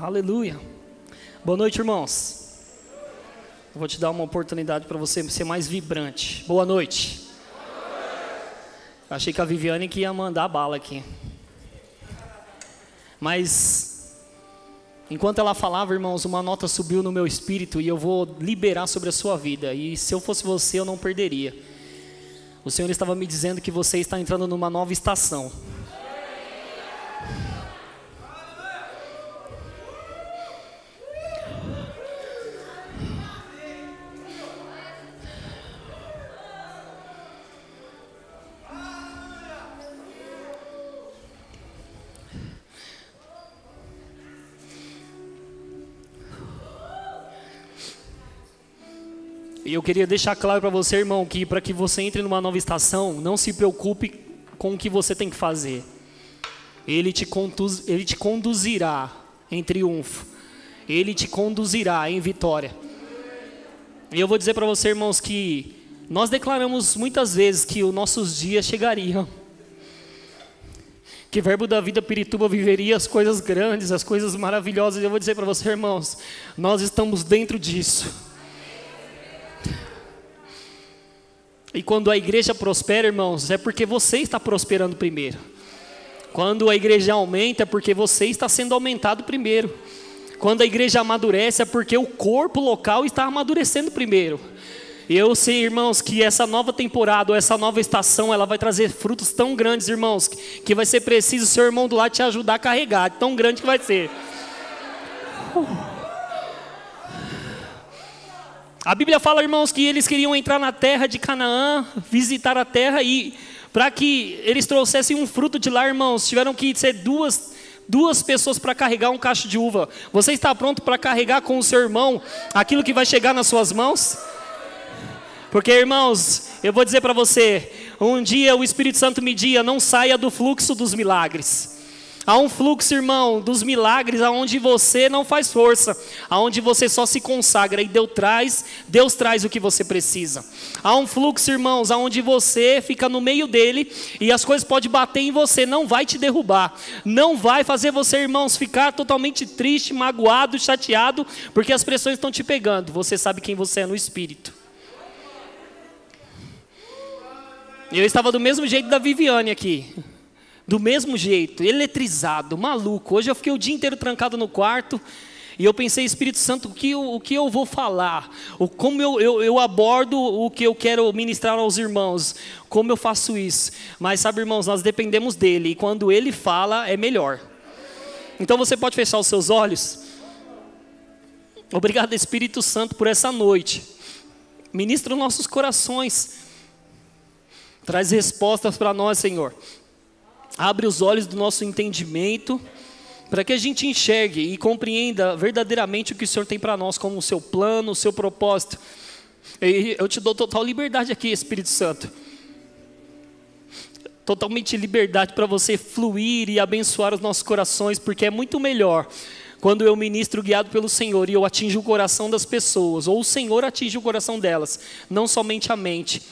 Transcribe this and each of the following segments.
Aleluia. Boa noite, irmãos. Eu vou te dar uma oportunidade para você ser mais vibrante. Boa noite. Achei que a Viviane que ia mandar bala aqui. Mas, enquanto ela falava, irmãos, uma nota subiu no meu espírito e eu vou liberar sobre a sua vida. E se eu fosse você, eu não perderia. O Senhor estava me dizendo que você está entrando numa nova estação. E eu queria deixar claro para você, irmão, que para que você entre numa nova estação, não se preocupe com o que você tem que fazer. Ele te conduzirá em triunfo. Ele te conduzirá em vitória. E eu vou dizer para você, irmãos, que nós declaramos muitas vezes que os nossos dias chegariam. Que Verbo da Vida Pirituba viveria as coisas grandes, as coisas maravilhosas. E eu vou dizer para você, irmãos, nós estamos dentro disso. E quando a igreja prospera, irmãos, é porque você está prosperando primeiro. Quando a igreja aumenta, é porque você está sendo aumentado primeiro. Quando a igreja amadurece, é porque o corpo local está amadurecendo primeiro. E eu sei, irmãos, que essa nova temporada, ou essa nova estação, ela vai trazer frutos tão grandes, irmãos, que vai ser preciso o seu irmão do lado te ajudar a carregar. Tão grande que vai ser. A Bíblia fala, irmãos, que eles queriam entrar na terra de Canaã, visitar a terra, e para que eles trouxessem um fruto de lá, irmãos, tiveram que ser duas pessoas para carregar um cacho de uva. Você está pronto para carregar com o seu irmão aquilo que vai chegar nas suas mãos? Porque, irmãos, eu vou dizer para você, um dia o Espírito Santo me dizia, não saia do fluxo dos milagres. Há um fluxo, irmão, dos milagres, aonde você não faz força, aonde você só se consagra e Deus traz o que você precisa. Há um fluxo, irmãos, aonde você fica no meio dele e as coisas podem bater em você, não vai te derrubar, não vai fazer você, irmãos, ficar totalmente triste, magoado, chateado, porque as pressões estão te pegando. Você sabe quem você é no Espírito. Eu estava do mesmo jeito da Viviane aqui. Do mesmo jeito, eletrizado, maluco. Hoje eu fiquei o dia inteiro trancado no quarto. E eu pensei, Espírito Santo, o que eu vou falar? Como eu abordo o que eu quero ministrar aos irmãos? Como eu faço isso? Mas sabe, irmãos, nós dependemos dele. E quando ele fala, é melhor. Então você pode fechar os seus olhos? Obrigado, Espírito Santo, por essa noite. Ministra os nossos corações. Traz respostas para nós, Senhor. Abre os olhos do nosso entendimento, para que a gente enxergue e compreenda verdadeiramente o que o Senhor tem para nós, como o seu plano, o seu propósito. E eu te dou total liberdade aqui, Espírito Santo. Totalmente liberdade para você fluir e abençoar os nossos corações, porque é muito melhor quando eu ministro guiado pelo Senhor e eu atinjo o coração das pessoas, ou o Senhor atinge o coração delas, não somente a mente.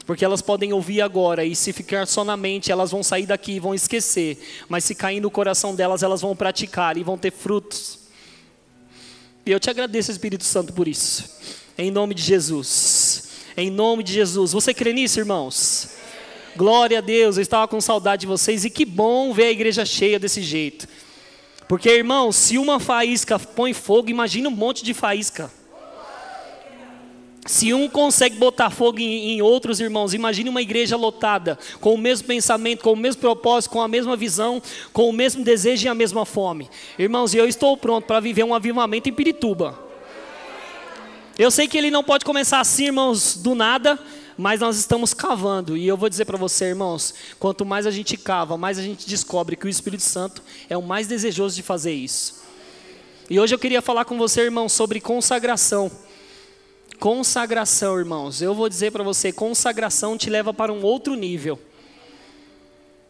Porque elas podem ouvir agora e se ficar só na mente, elas vão sair daqui e vão esquecer. Mas se cair no coração delas, elas vão praticar e vão ter frutos. E eu te agradeço, Espírito Santo, por isso. Em nome de Jesus. Em nome de Jesus. Você crê nisso, irmãos? Glória a Deus, eu estava com saudade de vocês. E que bom ver a igreja cheia desse jeito. Porque, irmãos, se uma faísca põe fogo, imagina um monte de faísca. Se um consegue botar fogo em outros, irmãos, imagine uma igreja lotada, com o mesmo pensamento, com o mesmo propósito, com a mesma visão, com o mesmo desejo e a mesma fome. Irmãos, eu estou pronto para viver um avivamento em Pirituba. Eu sei que ele não pode começar assim, irmãos, do nada, mas nós estamos cavando. E eu vou dizer para você, irmãos, quanto mais a gente cava, mais a gente descobre que o Espírito Santo é o mais desejoso de fazer isso. E hoje eu queria falar com você, irmão, sobre consagração. Consagração, irmãos, eu vou dizer para você, consagração te leva para um outro nível.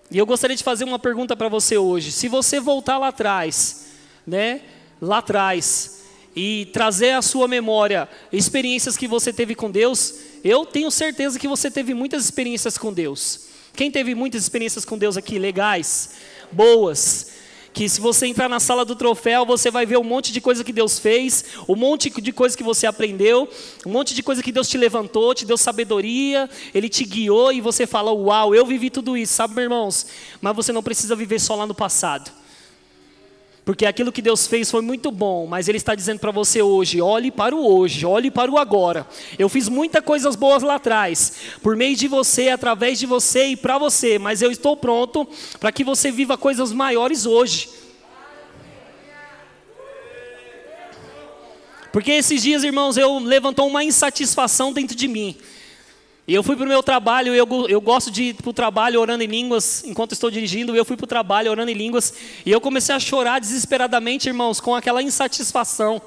E eu gostaria de fazer uma pergunta para você hoje. Se você voltar lá atrás, e trazer à sua memória experiências que você teve com Deus, eu tenho certeza que você teve muitas experiências com Deus. Quem teve muitas experiências com Deus aqui, legais, boas, Que se você entrar na sala do troféu, você vai ver um monte de coisa que Deus fez, um monte de coisa que você aprendeu, um monte de coisa que Deus te levantou, te deu sabedoria, Ele te guiou e você fala, uau, eu vivi tudo isso, sabe, meus irmãos? Mas você não precisa viver só lá no passado. Porque aquilo que Deus fez foi muito bom, mas Ele está dizendo para você hoje, olhe para o hoje, olhe para o agora. Eu fiz muitas coisas boas lá atrás, por meio de você, através de você e para você, mas eu estou pronto para que você viva coisas maiores hoje. Porque esses dias, irmãos, levantou uma insatisfação dentro de mim. E eu fui para o meu trabalho, eu gosto de ir para o trabalho orando em línguas, enquanto estou dirigindo, eu fui para o trabalho orando em línguas, e eu comecei a chorar desesperadamente, irmãos, com aquela insatisfação.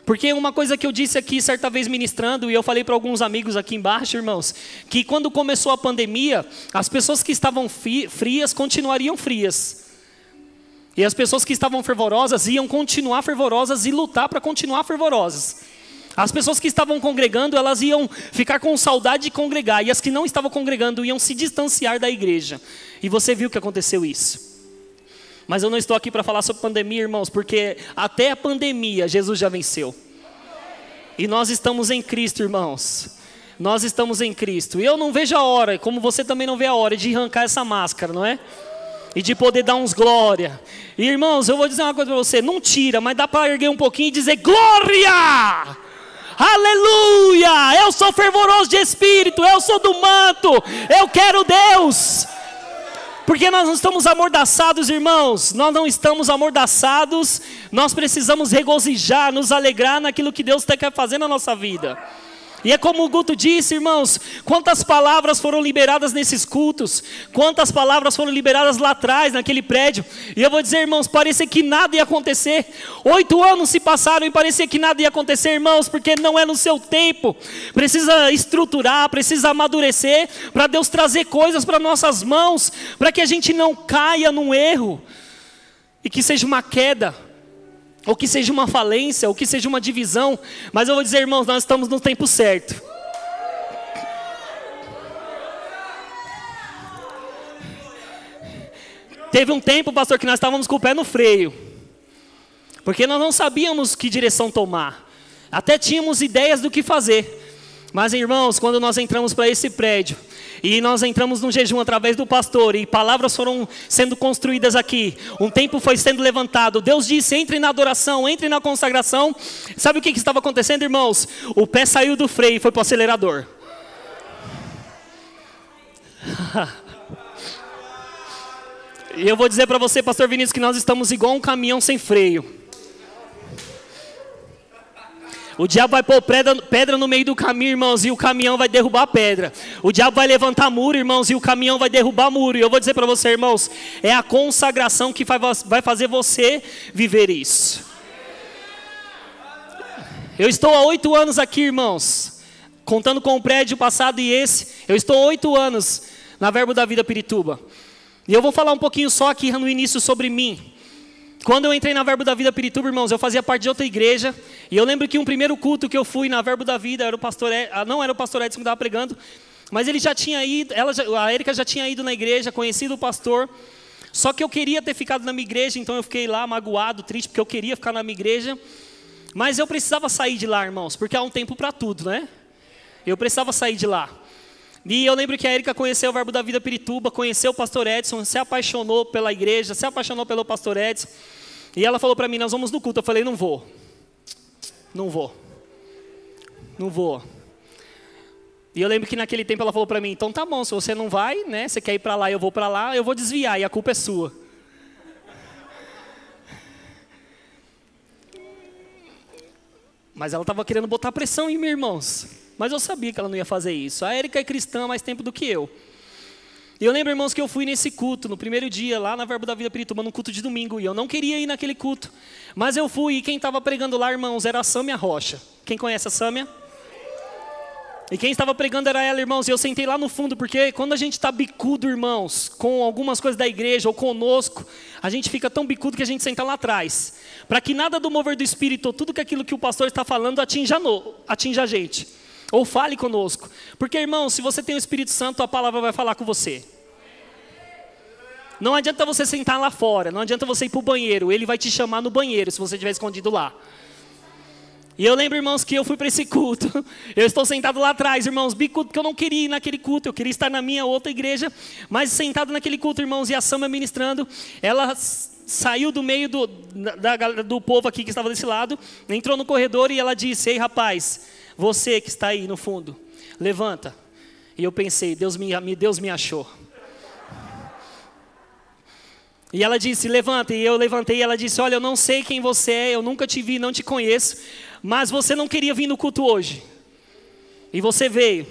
Porque uma coisa que eu disse aqui, certa vez ministrando, e eu falei para alguns amigos aqui embaixo, irmãos, que quando começou a pandemia, as pessoas que estavam frias continuariam frias. E as pessoas que estavam fervorosas iam continuar fervorosas e lutar para continuar fervorosas. As pessoas que estavam congregando, elas iam ficar com saudade de congregar. E as que não estavam congregando iam se distanciar da igreja. E você viu que aconteceu isso. Mas eu não estou aqui para falar sobre pandemia, irmãos, porque até a pandemia Jesus já venceu. E nós estamos em Cristo, irmãos. Nós estamos em Cristo. E eu não vejo a hora, como você também não vê a hora, de arrancar essa máscara, não é? E de poder dar uns glória. E, irmãos, eu vou dizer uma coisa para você. Não tira, mas dá para erguer um pouquinho e dizer glória! Aleluia! Eu sou fervoroso de espírito, eu sou do manto, eu quero Deus. Porque nós não estamos amordaçados, irmãos. Nós não estamos amordaçados. Nós precisamos regozijar, nos alegrar naquilo que Deus quer fazer na nossa vida. E é como o Guto disse, irmãos, quantas palavras foram liberadas nesses cultos, quantas palavras foram liberadas lá atrás, naquele prédio. E eu vou dizer, irmãos, parecia que nada ia acontecer. 8 anos se passaram e parecia que nada ia acontecer, irmãos, porque não é no seu tempo. Precisa estruturar, precisa amadurecer, para Deus trazer coisas para nossas mãos, para que a gente não caia num erro, e que seja uma queda, ou que seja uma falência, ou que seja uma divisão. Mas eu vou dizer, irmãos, nós estamos no tempo certo. Teve um tempo, pastor, que nós estávamos com o pé no freio, porque nós não sabíamos que direção tomar. Até tínhamos ideias do que fazer. Mas, irmãos, quando nós entramos para esse prédio, e nós entramos num jejum através do pastor, e palavras foram sendo construídas aqui, um tempo foi sendo levantado, Deus disse, entre na adoração, entre na consagração. Sabe o que estava acontecendo, irmãos? O pé saiu do freio e foi para o acelerador. E eu vou dizer para você, pastor Vinícius, que nós estamos igual um caminhão sem freio. O diabo vai pôr pedra no meio do caminho, irmãos, e o caminhão vai derrubar a pedra. O diabo vai levantar muro, irmãos, e o caminhão vai derrubar muro. E eu vou dizer para você, irmãos, é a consagração que vai fazer você viver isso. Eu estou há 8 anos aqui, irmãos, contando com o prédio passado e esse. Eu estou há 8 anos na Verbo da Vida Pirituba. E eu vou falar um pouquinho só aqui no início sobre mim. Quando eu entrei na Verbo da Vida Pirituba, irmãos, eu fazia parte de outra igreja. E eu lembro que um primeiro culto que eu fui na Verbo da Vida, era o pastor não era o pastor Edson que estava pregando, mas ele já tinha ido, a Érica já tinha ido na igreja, conhecido o pastor. Só que eu queria ter ficado na minha igreja, então eu fiquei lá magoado, triste, porque eu queria ficar na minha igreja. Mas eu precisava sair de lá, irmãos, porque há um tempo para tudo, né? Eu precisava sair de lá. E eu lembro que a Érica conheceu o Verbo da Vida Pirituba, conheceu o pastor Edson, se apaixonou pela igreja, se apaixonou pelo pastor Edson. E ela falou para mim, nós vamos no culto. Eu falei, não vou. E eu lembro que naquele tempo ela falou para mim, então tá bom, se você não vai, né, você quer ir para lá, eu vou desviar, e a culpa é sua. Mas ela estava querendo botar pressão em mim, irmãos. Mas eu sabia que ela não ia fazer isso. A Érica é cristã há mais tempo do que eu. E eu lembro, irmãos, que eu fui nesse culto, no primeiro dia, lá na Verbo da Vida Pirituba, no culto de domingo. E eu não queria ir naquele culto. Mas eu fui, e quem estava pregando lá, irmãos, era a Sâmia Rocha. Quem conhece a Sâmia? E quem estava pregando era ela, irmãos. E eu sentei lá no fundo, porque quando a gente está bicudo, irmãos, com algumas coisas da igreja ou conosco, a gente fica tão bicudo que a gente senta lá atrás. Para que nada do mover do Espírito, ou tudo aquilo que o pastor está falando, atinja a gente. Ou fale conosco. Porque, irmão, se você tem o Espírito Santo, a palavra vai falar com você. Não adianta você sentar lá fora, não adianta você ir para o banheiro, ele vai te chamar no banheiro se você estiver escondido lá. E eu lembro, irmãos, que eu fui para esse culto, eu estou sentado lá atrás, irmãos, bicudo, porque eu não queria ir naquele culto, eu queria estar na minha outra igreja, mas sentado naquele culto, irmãos, e a Sâmia ministrando, ela saiu do meio do povo aqui que estava desse lado, entrou no corredor e ela disse: ei rapaz, você que está aí no fundo, levanta. E eu pensei, Deus me achou. E ela disse: levanta. E eu levantei e ela disse: olha, eu não sei quem você é, eu nunca te vi, não te conheço, mas você não queria vir no culto hoje. E você veio.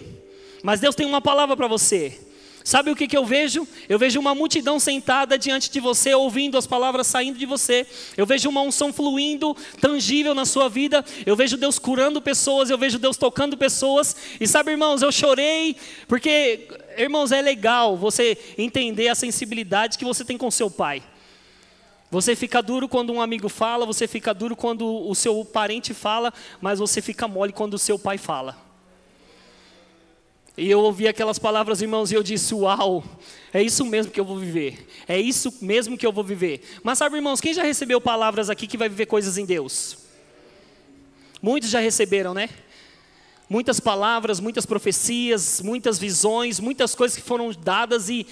Mas Deus tem uma palavra para você. Sabe o que eu vejo? Eu vejo uma multidão sentada diante de você, ouvindo as palavras saindo de você. Eu vejo uma unção fluindo, tangível na sua vida. Eu vejo Deus curando pessoas, eu vejo Deus tocando pessoas. E sabe, irmãos, eu chorei, porque, irmãos, é legal você entender a sensibilidade que você tem com seu pai. Você fica duro quando um amigo fala, você fica duro quando o seu parente fala, mas você fica mole quando o seu pai fala. E eu ouvi aquelas palavras, irmãos, e eu disse: uau, é isso mesmo que eu vou viver. É isso mesmo que eu vou viver. Mas sabe, irmãos, quem já recebeu palavras aqui que vai viver coisas em Deus? Muitos já receberam, né? Muitas palavras, muitas profecias, muitas visões, muitas coisas que foram dadas e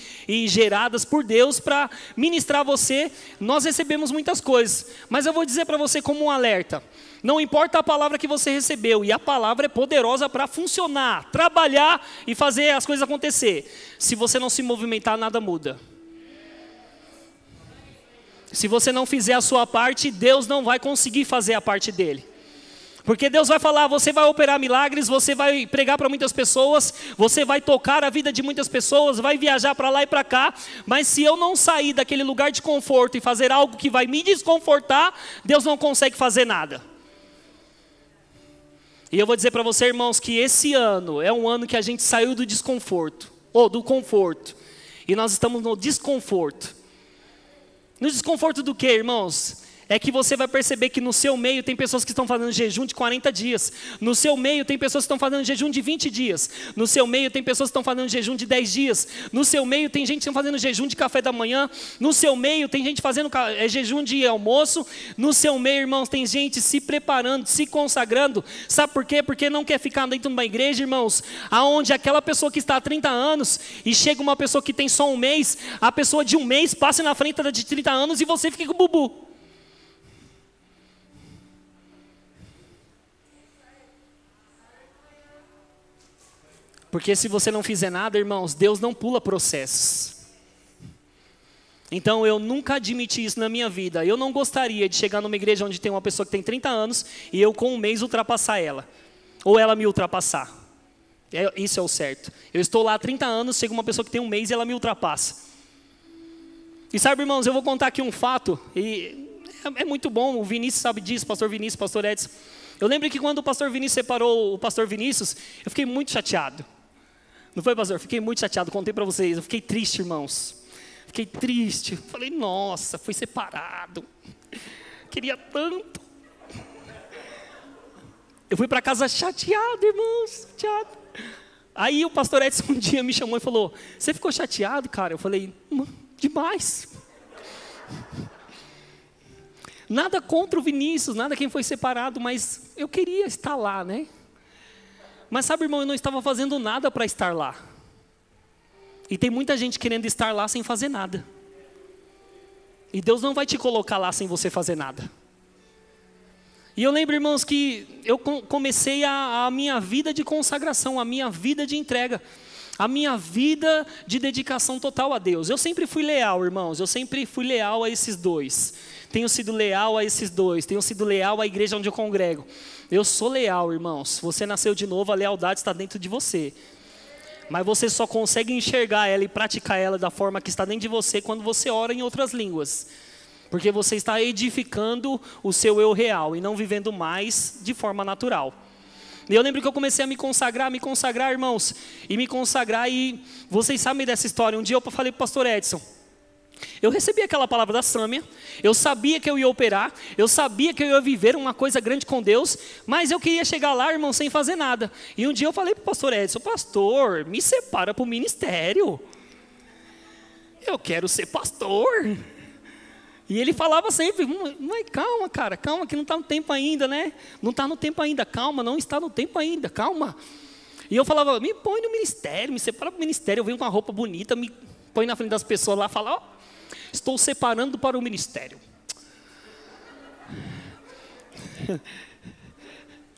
geradas por Deus para ministrar você. Nós recebemos muitas coisas, mas eu vou dizer para você como um alerta: não importa a palavra que você recebeu, e a palavra é poderosa para funcionar, trabalhar e fazer as coisas acontecer. Se você não se movimentar, nada muda. Se você não fizer a sua parte, Deus não vai conseguir fazer a parte dele. Porque Deus vai falar: você vai operar milagres, você vai pregar para muitas pessoas, você vai tocar a vida de muitas pessoas, vai viajar para lá e para cá, mas se eu não sair daquele lugar de conforto e fazer algo que vai me desconfortar, Deus não consegue fazer nada. E eu vou dizer para você, irmãos, que esse ano é um ano que a gente saiu do desconforto, ou do conforto, e nós estamos no desconforto. No desconforto do quê, irmãos? É que você vai perceber que no seu meio tem pessoas que estão fazendo jejum de 40 dias. No seu meio tem pessoas que estão fazendo jejum de 20 dias. No seu meio tem pessoas que estão fazendo jejum de 10 dias. No seu meio tem gente que está fazendo jejum de café da manhã. No seu meio tem gente fazendo jejum de almoço. No seu meio, irmãos, tem gente se preparando, se consagrando. Sabe por quê? Porque não quer ficar dentro de uma igreja, irmãos, aonde aquela pessoa que está há 30 anos e chega uma pessoa que tem só um mês, a pessoa de um mês passa na frente da de 30 anos e você fica com o bubu. Porque se você não fizer nada, irmãos, Deus não pula processos. Então eu nunca admiti isso na minha vida. Eu não gostaria de chegar numa igreja onde tem uma pessoa que tem 30 anos e eu com um mês ultrapassar ela. Ou ela me ultrapassar. Isso é o certo. Eu estou lá há 30 anos, chega uma pessoa que tem um mês e ela me ultrapassa. E sabe, irmãos, eu vou contar aqui um fato. E é muito bom, o Vinícius sabe disso, pastor Vinícius, pastor Edson. Eu lembro que quando o pastor Vinícius separou o pastor Vinícius, eu fiquei muito chateado. Não foi, pastor? Fiquei muito chateado, contei para vocês. Eu fiquei triste, irmãos. Fiquei triste. Falei: nossa, fui separado. Queria tanto. Eu fui para casa chateado, irmãos. Chateado. Aí o pastor Edson um dia me chamou e falou: você ficou chateado, cara? Eu falei: demais. Nada contra o Vinícius, nada quem foi separado, mas eu queria estar lá, né? Mas sabe, irmão, eu não estava fazendo nada para estar lá. E tem muita gente querendo estar lá sem fazer nada. E Deus não vai te colocar lá sem você fazer nada. E eu lembro, irmãos, que eu comecei a minha vida de consagração, a minha vida de entrega, a minha vida de dedicação total a Deus. Eu sempre fui leal, irmãos, eu sempre fui leal a esses dois. Tenho sido leal a esses dois, tenho sido leal à igreja onde eu congrego. Eu sou leal, irmãos. Você nasceu de novo, a lealdade está dentro de você. Mas você só consegue enxergar ela e praticar ela da forma que está dentro de você quando você ora em outras línguas. Porque você está edificando o seu eu real e não vivendo mais de forma natural. E eu lembro que eu comecei a me consagrar, irmãos. E vocês sabem dessa história. Um dia eu falei para o pastor Edson. Eu recebi aquela palavra da Sâmia, eu sabia que eu ia operar, eu sabia que eu ia viver uma coisa grande com Deus, mas eu queria chegar lá, irmão, sem fazer nada. E um dia eu falei para o pastor Edson: pastor, me separa para o ministério. eu quero ser pastor. E ele falava sempre, mas calma, cara, calma, que não está no tempo ainda, né? Não está no tempo ainda, calma, não está no tempo ainda, calma. E eu falava, me põe no ministério, me separa para o ministério, eu venho com uma roupa bonita, me põe na frente das pessoas lá, fala, ó, estou separando para o ministério.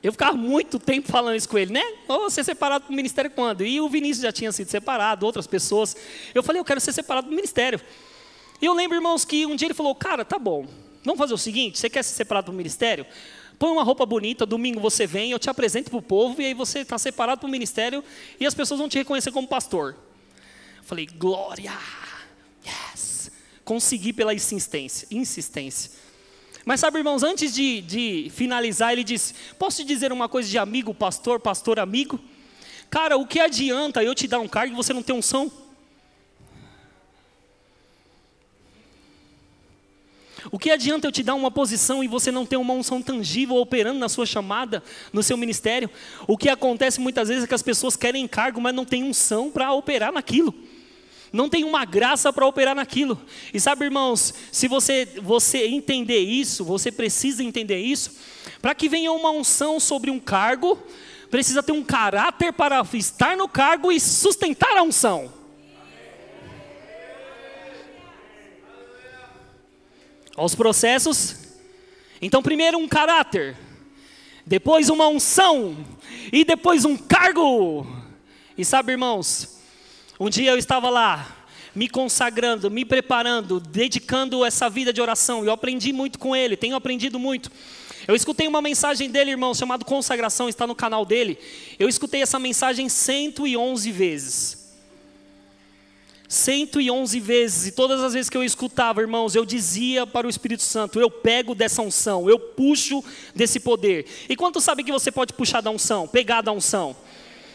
Eu ficava muito tempo falando isso com ele, né? Ou ser separado para o ministério quando? E o Vinícius já tinha sido separado, outras pessoas. Eu falei, eu quero ser separado do ministério. E eu lembro, irmãos, que um dia ele falou, cara, tá bom, vamos fazer o seguinte, você quer ser separado do ministério? Põe uma roupa bonita, domingo você vem, eu te apresento para o povo, e aí você está separado para o ministério, e as pessoas vão te reconhecer como pastor. Eu falei, glória, yes. Consegui pela insistência. Mas sabe, irmãos, antes de finalizar, ele disse, posso te dizer uma coisa de amigo, pastor, amigo? Cara, o que adianta eu te dar um cargo e você não ter unção? O que adianta eu te dar uma posição e você não ter uma unção tangível operando na sua chamada, no seu ministério? O que acontece muitas vezes é que as pessoas querem cargo, mas não tem unção para operar naquilo. Não tem uma graça para operar naquilo. E sabe, irmãos, se você entender isso, você precisa entender isso, para que venha uma unção sobre um cargo, precisa ter um caráter para estar no cargo e sustentar a unção. Aos processos, então primeiro um caráter, depois uma unção, e depois um cargo. E sabe, irmãos, um dia eu estava lá, me consagrando, me preparando, dedicando essa vida de oração, eu aprendi muito com ele, tenho aprendido muito. Eu escutei uma mensagem dele, irmão, chamado Consagração, está no canal dele. Eu escutei essa mensagem 111 vezes. 111 vezes, e todas as vezes que eu escutava, irmãos, eu dizia para o Espírito Santo, eu pego dessa unção, eu puxo desse poder. E quanto sabe que você pode puxar da unção, pegar da unção?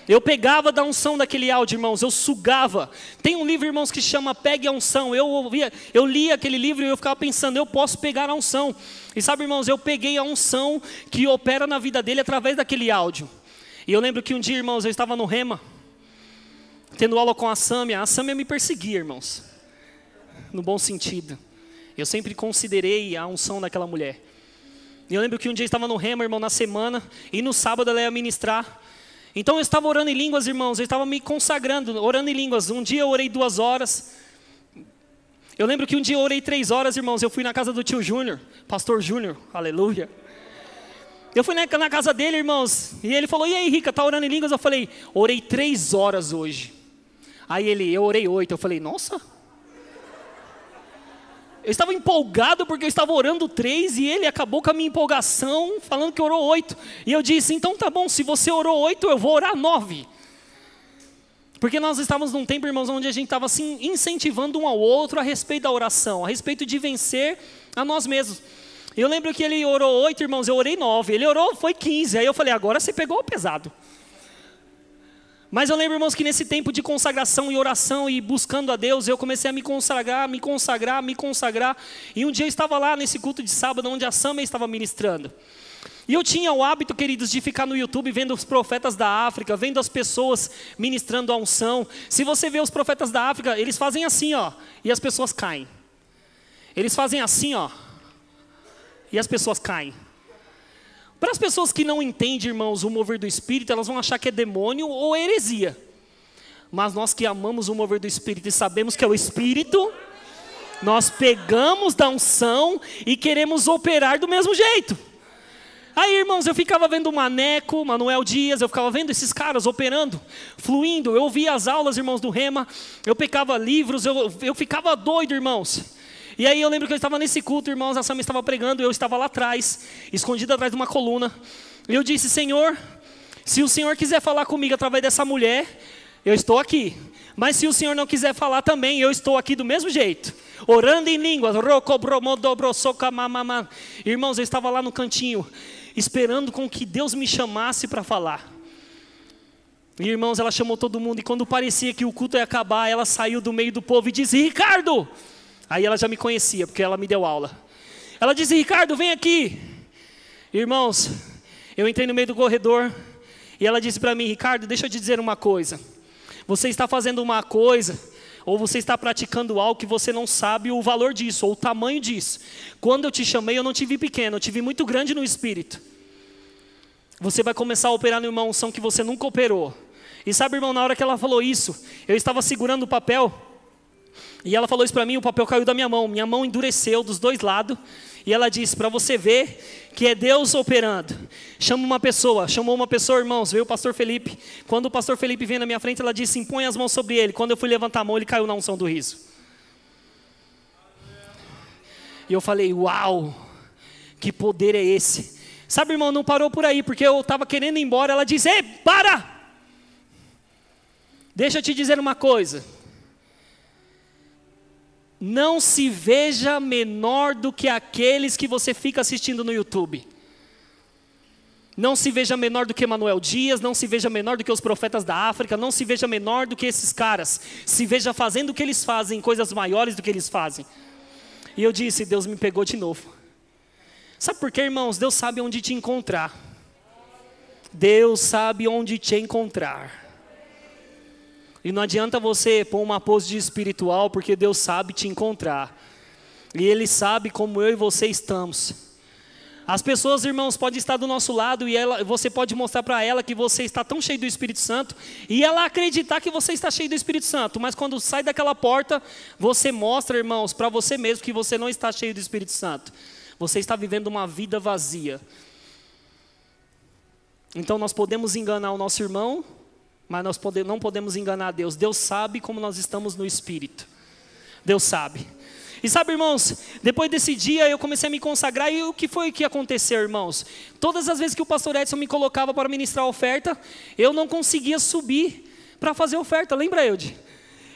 Eu pegava da unção daquele áudio, irmãos, eu sugava. Tem um livro, irmãos, que chama Pegue a Unção. Eu lia aquele livro e eu ficava pensando, eu posso pegar a unção. E sabe, irmãos, eu peguei a unção que opera na vida dele através daquele áudio. E eu lembro que um dia, irmãos, eu estava no Rema, tendo aula com a Sâmia me perseguia, irmãos, no bom sentido. Eu sempre considerei a unção daquela mulher. E eu lembro que um dia eu estava no Rema, irmão, na semana, e no sábado ela ia ministrar. Então eu estava orando em línguas, irmãos, eu estava me consagrando, orando em línguas. Um dia eu orei 2 horas. Eu lembro que um dia eu orei 3 horas, irmãos, eu fui na casa do tio Júnior, pastor Júnior, aleluia. Eu fui na casa dele, irmãos, e ele falou, e aí, Rica, tá orando em línguas? Eu falei, orei 3 horas hoje. Aí eu orei 8, eu falei, nossa. Eu estava empolgado porque eu estava orando 3 e ele acabou com a minha empolgação falando que orou 8. E eu disse, então tá bom, se você orou 8, eu vou orar 9. Porque nós estávamos num tempo, irmãos, onde a gente estava assim, incentivando um ao outro a respeito da oração, a respeito de vencer a nós mesmos. Eu lembro que ele orou 8, irmãos, eu orei 9. Ele orou, foi 15. Aí eu falei, agora você pegou o pesado. Mas eu lembro, irmãos, que nesse tempo de consagração e oração e buscando a Deus, eu comecei a me consagrar. E um dia eu estava lá nesse culto de sábado, onde a Sâmia estava ministrando. E eu tinha o hábito, queridos, de ficar no YouTube vendo os profetas da África, vendo as pessoas ministrando a unção. Se você vê os profetas da África, eles fazem assim, ó, e as pessoas caem. Eles fazem assim, ó, e as pessoas caem. Para as pessoas que não entendem, irmãos, o mover do Espírito, elas vão achar que é demônio ou heresia. Mas nós que amamos o mover do Espírito e sabemos que é o Espírito, nós pegamos da unção e queremos operar do mesmo jeito. Aí, irmãos, eu ficava vendo o Maneco, Manuel Dias, eu ficava vendo esses caras operando, fluindo. Eu ouvia as aulas, irmãos, do Rema, eu pegava livros, eu ficava doido, irmãos. E aí eu lembro que eu estava nesse culto, irmãos, a Sâmia estava pregando, eu estava lá atrás, escondido atrás de uma coluna. E eu disse, Senhor, se o Senhor quiser falar comigo através dessa mulher, eu estou aqui. Mas se o Senhor não quiser falar também, eu estou aqui do mesmo jeito. Orando em línguas. Irmãos, eu estava lá no cantinho, esperando com que Deus me chamasse para falar. E, irmãos, ela chamou todo mundo, e quando parecia que o culto ia acabar, ela saiu do meio do povo e disse, Ricardo! Aí ela já me conhecia, porque ela me deu aula. Ela disse, Ricardo, vem aqui. Irmãos, eu entrei no meio do corredor, e ela disse para mim, Ricardo, deixa eu te dizer uma coisa. Você está fazendo uma coisa, ou você está praticando algo que você não sabe o valor disso, ou o tamanho disso. Quando eu te chamei, eu não te vi pequeno, eu te vi muito grande no Espírito. Você vai começar a operar numa unção que você nunca operou. E sabe, irmão, na hora que ela falou isso, eu estava segurando o papel, e ela falou isso para mim, o papel caiu da minha mão endureceu dos dois lados, e ela disse, para você ver que é Deus operando, chamou uma pessoa, irmãos, veio o pastor Felipe. Quando o pastor Felipe veio na minha frente, ela disse, impõe as mãos sobre ele. Quando eu fui levantar a mão, ele caiu na unção do riso. E eu falei, uau, que poder é esse? Sabe, irmão, não parou por aí, porque eu estava querendo ir embora, ela disse, ei, para! Deixa eu te dizer uma coisa. Não se veja menor do que aqueles que você fica assistindo no YouTube. Não se veja menor do que Manuel Dias, não se veja menor do que os profetas da África, não se veja menor do que esses caras. Se veja fazendo o que eles fazem, coisas maiores do que eles fazem. E eu disse, Deus me pegou de novo. Sabe por quê, irmãos? Deus sabe onde te encontrar. Deus sabe onde te encontrar. E não adianta você pôr uma pose de espiritual, porque Deus sabe te encontrar. E Ele sabe como eu e você estamos. As pessoas, irmãos, podem estar do nosso lado e você pode mostrar para ela que você está tão cheio do Espírito Santo e ela acreditar que você está cheio do Espírito Santo. Mas quando sai daquela porta, você mostra, irmãos, para você mesmo que você não está cheio do Espírito Santo. Você está vivendo uma vida vazia. Então nós podemos enganar o nosso irmão, mas nós não podemos enganar a Deus. Deus sabe como nós estamos no Espírito. Deus sabe. E sabe, irmãos, depois desse dia eu comecei a me consagrar. E o que foi que aconteceu, irmãos? Todas as vezes que o pastor Edson me colocava para ministrar a oferta, eu não conseguia subir para fazer oferta. Lembra, Eude?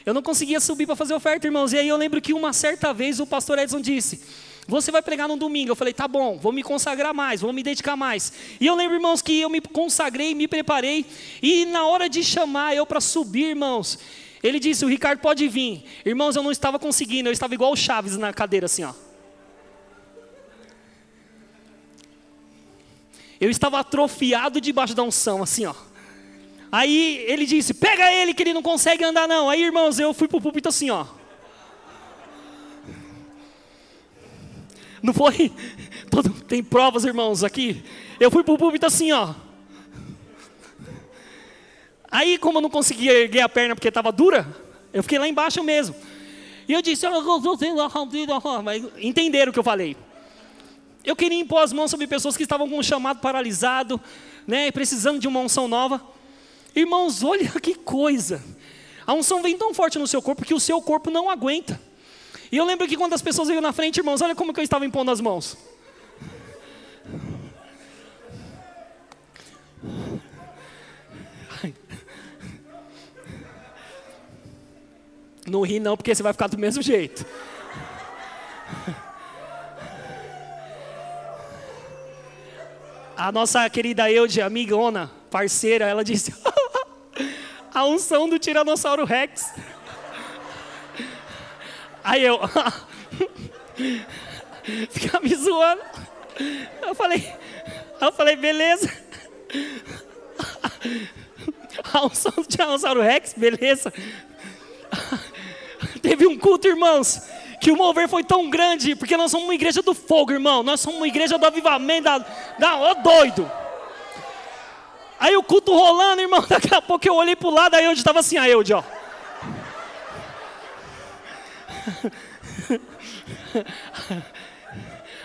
Eu não conseguia subir para fazer oferta, irmãos. E aí eu lembro que uma certa vez o pastor Edson disse, você vai pregar no domingo. Eu falei, tá bom, vou me consagrar mais, vou me dedicar mais. E eu lembro, irmãos, que eu me consagrei, me preparei. E na hora de chamar eu para subir, irmãos, ele disse, o Ricardo pode vir. Irmãos, eu não estava conseguindo, eu estava igual o Chaves na cadeira assim, ó. Eu estava atrofiado debaixo da unção, assim, ó. Aí ele disse, pega ele que ele não consegue andar não. Aí, irmãos, eu fui pro púlpito assim, ó. Não foi? Tem provas, irmãos, aqui. Eu fui pro púlpito assim, ó. Aí, como eu não conseguia erguer a perna porque estava dura, eu fiquei lá embaixo mesmo. E eu disse, mas entenderam o que eu falei. Eu queria impor as mãos sobre pessoas que estavam com o chamado paralisado, né, precisando de uma unção nova. Irmãos, olha que coisa. A unção vem tão forte no seu corpo que o seu corpo não aguenta. E eu lembro que quando as pessoas veio na frente, irmãos, olha como que eu estava impondo as mãos. Não ri não, porque você vai ficar do mesmo jeito. A nossa querida Eude, amigona, parceira, ela disse, a unção do Tiranossauro Rex. Aí eu, fica me zoando. Eu falei, beleza. A unção do Tiranossauro Rex, beleza. Teve um culto, irmãos, que o mover foi tão grande, porque nós somos uma igreja do fogo, irmão. Nós somos uma igreja do avivamento, ó doido. Aí o culto rolando, irmão, daqui a pouco eu olhei pro lado, a Eude estava assim, a Eude, ó.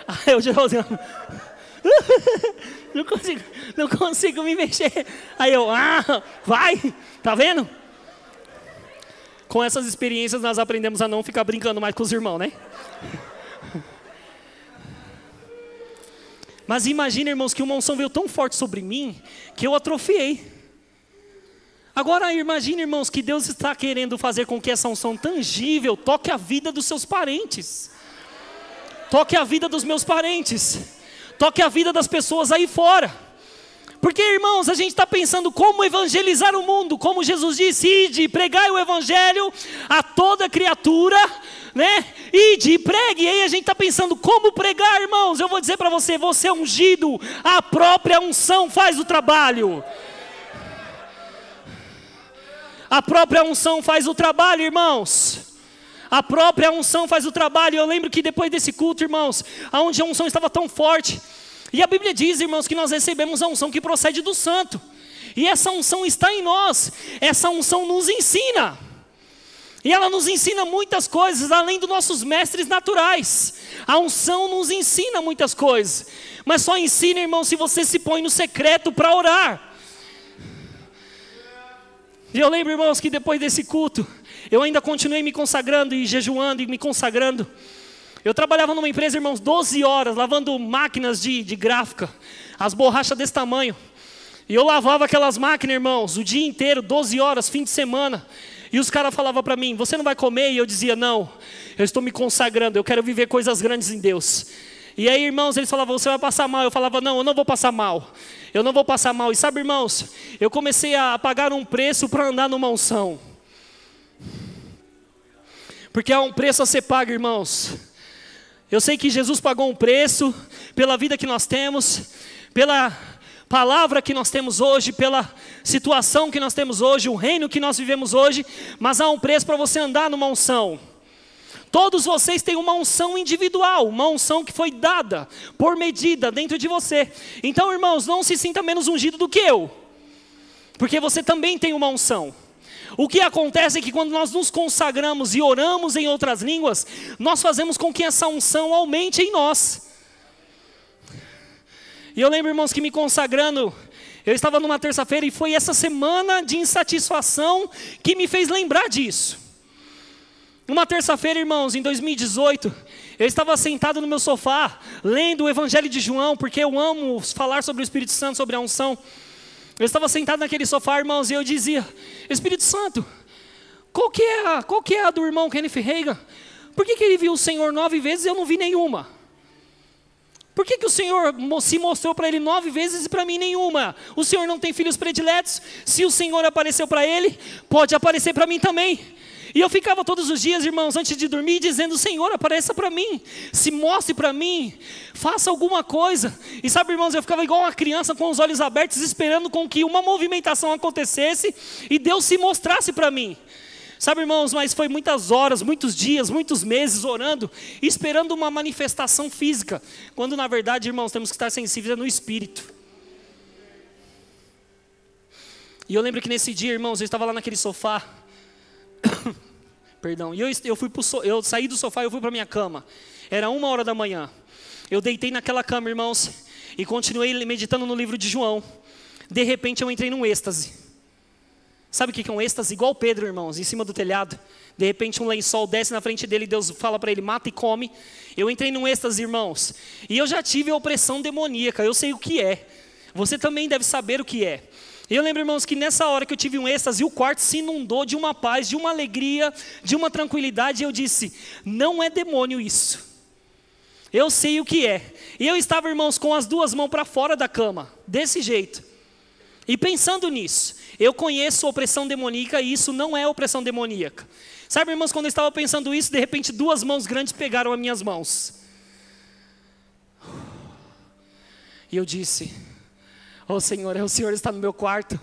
A Eude estava assim, não consigo me mexer. Aí eu, vai, tá vendo? Com essas experiências nós aprendemos a não ficar brincando mais com os irmãos, né? Mas imagina, irmãos, que uma unção veio tão forte sobre mim que eu atrofiei. Agora imagine, irmãos, que Deus está querendo fazer com que essa unção tangível toque a vida dos seus parentes. Toque a vida dos meus parentes. Toque a vida das pessoas aí fora. Porque, irmãos, a gente está pensando como evangelizar o mundo. Como Jesus disse, ide, pregai o evangelho a toda criatura, né? Ide e pregue. E aí a gente está pensando como pregar, irmãos. Eu vou dizer para você, você é ungido. A própria unção faz o trabalho. A própria unção faz o trabalho, irmãos. A própria unção faz o trabalho. Eu lembro que depois desse culto, irmãos, onde a unção estava tão forte, e a Bíblia diz, irmãos, que nós recebemos a unção que procede do Santo. E essa unção está em nós. Essa unção nos ensina. E ela nos ensina muitas coisas, além dos nossos mestres naturais. A unção nos ensina muitas coisas. Mas só ensina, irmão, se você se põe no secreto para orar. E eu lembro, irmãos, que depois desse culto, eu ainda continuei me consagrando e jejuando e me consagrando. Eu trabalhava numa empresa, irmãos, 12 horas, lavando máquinas de gráfica. As borrachas desse tamanho. E eu lavava aquelas máquinas, irmãos, o dia inteiro, 12 horas, fim de semana. E os caras falavam para mim, você não vai comer? E eu dizia, não, eu estou me consagrando, eu quero viver coisas grandes em Deus. E aí, irmãos, eles falavam, você vai passar mal. Eu falava, não, eu não vou passar mal. Eu não vou passar mal. E sabe, irmãos, eu comecei a pagar um preço para andar numa unção. Porque há um preço a ser pago, irmãos. Eu sei que Jesus pagou um preço pela vida que nós temos, pela palavra que nós temos hoje, pela situação que nós temos hoje, o reino que nós vivemos hoje, mas há um preço para você andar numa unção. Todos vocês têm uma unção individual, uma unção que foi dada por medida dentro de você. Então, irmãos, não se sinta menos ungido do que eu, porque você também tem uma unção. O que acontece é que quando nós nos consagramos e oramos em outras línguas, nós fazemos com que essa unção aumente em nós. E eu lembro, irmãos, que me consagrando, eu estava numa terça-feira e foi essa semana de insatisfação que me fez lembrar disso. Uma terça-feira, irmãos, em 2018, eu estava sentado no meu sofá, lendo o Evangelho de João, porque eu amo falar sobre o Espírito Santo, sobre a unção. Eu estava sentado naquele sofá, irmãos, e eu dizia, Espírito Santo, qual que é a do irmão Kenneth Reagan? Por que ele viu o Senhor 9 vezes e eu não vi nenhuma? Por que o Senhor se mostrou para ele 9 vezes e para mim nenhuma? O Senhor não tem filhos prediletos? Se o Senhor apareceu para ele, pode aparecer para mim também. E eu ficava todos os dias, irmãos, antes de dormir, dizendo, Senhor, apareça para mim, se mostre para mim, faça alguma coisa. E sabe, irmãos, eu ficava igual uma criança com os olhos abertos, esperando com que uma movimentação acontecesse e Deus se mostrasse para mim. Sabe, irmãos, mas foi muitas horas, muitos dias, muitos meses orando, esperando uma manifestação física, quando na verdade, irmãos, temos que estar sensíveis no Espírito. E eu lembro que nesse dia, irmãos, eu estava lá naquele sofá, perdão, e eu saí do sofá e eu fui para minha cama. Era 1h da manhã. Eu deitei naquela cama, irmãos, e continuei meditando no livro de João. De repente eu entrei num êxtase. Sabe o que é um êxtase? Igual Pedro, irmãos, em cima do telhado. De repente um lençol desce na frente dele e Deus fala para ele, mata e come. Eu entrei num êxtase, irmãos. E eu já tive a opressão demoníaca, eu sei o que é. Você também deve saber o que é. E eu lembro, irmãos, que nessa hora que eu tive um êxtase, o quarto se inundou de uma paz, de uma alegria, de uma tranquilidade. E eu disse, não é demônio isso. Eu sei o que é. E eu estava, irmãos, com as 2 mãos para fora da cama, desse jeito. E pensando nisso, eu conheço opressão demoníaca e isso não é opressão demoníaca. Sabe, irmãos, quando eu estava pensando isso, de repente 2 mãos grandes pegaram as minhas mãos. E eu disse, oh Senhor, o Senhor está no meu quarto.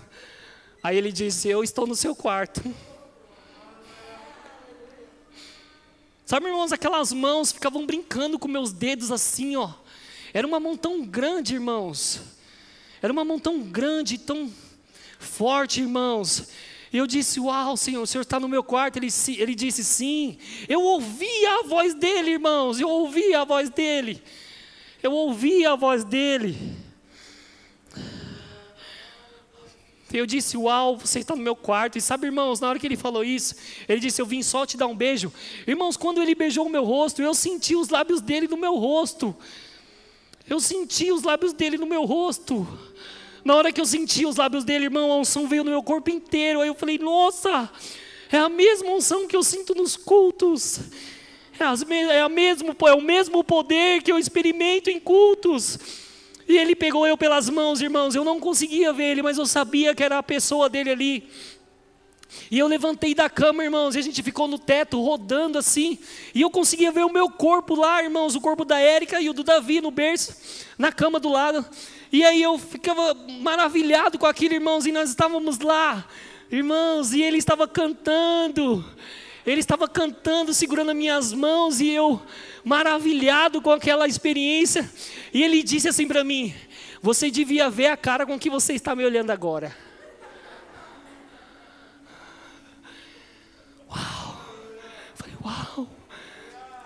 Aí ele disse, eu estou no seu quarto. Sabe, irmãos, aquelas mãos ficavam brincando com meus dedos assim, ó. Era uma mão tão grande, irmãos. Era uma mão tão grande, tão forte, irmãos. E eu disse, uau, Senhor, o Senhor está no meu quarto. Ele disse, sim. Eu ouvi a voz dele, irmãos. Eu ouvi a voz dele. Eu ouvi a voz dele. Eu disse, uau, você está no meu quarto. E sabe, irmãos, na hora que ele falou isso, ele disse, eu vim só te dar um beijo. Irmãos, quando ele beijou o meu rosto, eu senti os lábios dele no meu rosto. Eu senti os lábios dele no meu rosto. Na hora que eu senti os lábios dele, irmão, a unção veio no meu corpo inteiro. Aí eu falei, nossa, é a mesma unção que eu sinto nos cultos. É o mesmo poder que eu experimento em cultos. E ele pegou eu pelas mãos, irmãos. Eu não conseguia ver ele, mas eu sabia que era a pessoa dele ali. E eu levantei da cama, irmãos, e a gente ficou no teto, rodando assim. E eu conseguia ver o meu corpo lá, irmãos, o corpo da Érica e o do Davi no berço, na cama do lado. E aí eu ficava maravilhado com aquilo, irmãos, e nós estávamos lá, Irmãos, e ele estava cantando, segurando as minhas mãos, e eu maravilhado com aquela experiência, e ele disse assim para mim: você devia ver a cara com que você está me olhando agora. Uau!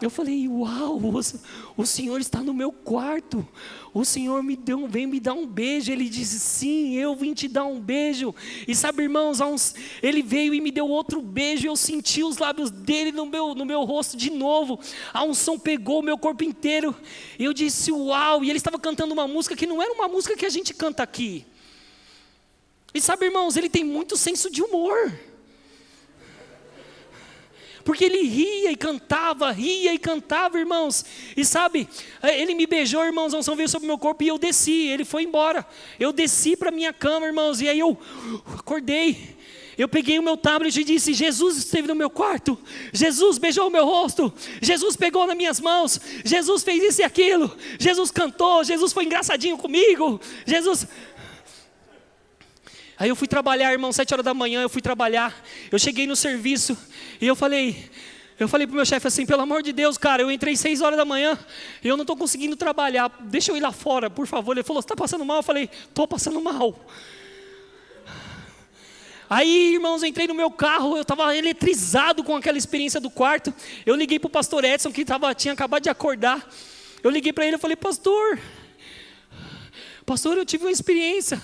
Eu falei, uau, o Senhor está no meu quarto, o Senhor veio me dar um beijo. Ele disse, sim, eu vim te dar um beijo. E sabe, irmãos, ele veio e me deu outro beijo, eu senti os lábios dele no meu rosto de novo, a unção pegou o meu corpo inteiro, e eu disse, uau. E ele estava cantando uma música que não era uma música que a gente canta aqui. E sabe, irmãos, ele tem muito senso de humor, porque ele ria e cantava, irmãos. E sabe, ele me beijou, irmãos, a unção veio sobre o meu corpo e eu desci, ele foi embora. Eu desci para a minha cama, irmãos, e aí eu acordei. Eu peguei o meu tablet e disse, Jesus esteve no meu quarto, Jesus beijou o meu rosto, Jesus pegou nas minhas mãos, Jesus fez isso e aquilo, Jesus cantou, Jesus foi engraçadinho comigo, Jesus... Aí eu fui trabalhar, irmão, 7 horas da manhã, eu fui trabalhar, eu cheguei no serviço, e eu falei pro meu chefe assim, pelo amor de Deus, cara, eu entrei 6 horas da manhã, e eu não estou conseguindo trabalhar, deixa eu ir lá fora, por favor. Ele falou, você está passando mal? Eu falei, estou passando mal. Aí, irmãos, eu entrei no meu carro, eu estava eletrizado com aquela experiência do quarto, eu liguei para o pastor Edson, que tinha acabado de acordar, eu liguei para ele, eu falei, pastor, eu tive uma experiência,